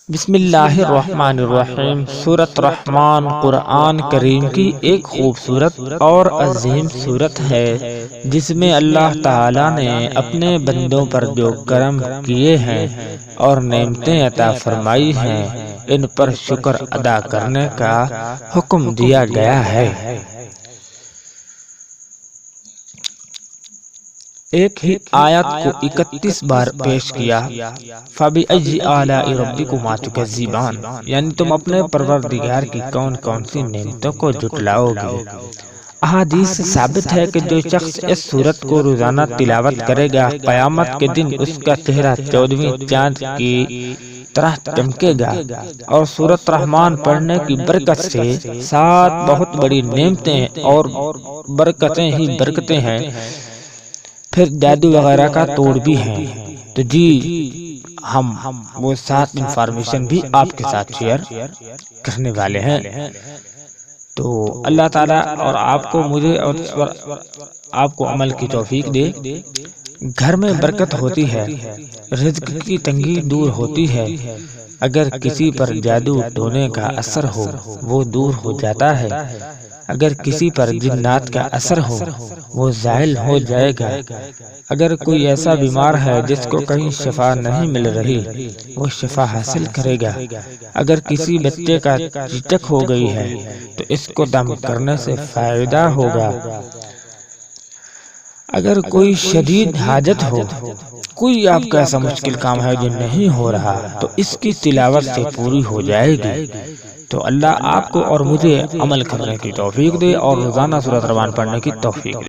بسم اللہ الرحمن الرحیم۔ سورۃ رحمان قرآن کریم کی ایک خوبصورت اور عظیم سورت ہے جس میں اللہ تعالیٰ نے اپنے بندوں پر جو کرم کیے ہیں اور نعمتیں عطا فرمائی ہیں ان پر شکر ادا کرنے کا حکم دیا گیا ہے۔ ایک ہی آیت کو 31 بار پیش کیا۔ فَبِأَيِّ آلَاءِ رَبِّكُمَا تُكَذِّبَانِ، یعنی تم اپنے پروردگار کی کون کون سی نعمتوں کو جھٹلاؤ گے۔ احادیث سے ثابت ہے کہ جو شخص اس سورت کو روزانہ تلاوت کرے گا قیامت کے دن اس کا چہرہ 14ویں چاند کی طرح چمکے گا، اور سورۃ رحمان پڑھنے کی برکت سے 7 بہت بڑی نعمتیں اور برکتیں ہی برکتیں ہیں، پھر جادو وغیرہ کا توڑ بھی ہیں۔ تو ہم وہ 7 انفارمیشن بھی آپ کے ساتھ شیئر کرنے والے ہیں۔ تو اللہ تعالیٰ اور آپ کو، مجھے اور آپ کو عمل کی توفیق دے۔ گھر میں برکت ہوتی ہے، رزق کی تنگی دور ہوتی ہے۔ اگر کسی پر جادو ٹونے کا اثر ہو وہ دور ہو جاتا ہے، اگر کسی پر جنات کا اثر ہو وہ زائل ہو جائے گا، اگر کوئی ایسا بیمار ہے جس کو کہیں شفا نہیں مل رہی وہ شفا حاصل کرے گا، اگر کسی بچے کا چیچک ہو گئی ہے تو اس کو دم کرنے سے فائدہ ہوگا، اگر کوئی شدید حاجت ہو، کوئی آپ کا ایسا مشکل کام ہے جو نہیں ہو رہا تو اس کی تلاوت سے پوری ہو جائے گی۔ تو اللہ آپ کو اور مجھے عمل کرنے کی توفیق دے اور روزانہ سورۃ رحمان پڑھنے کی توفیق دے۔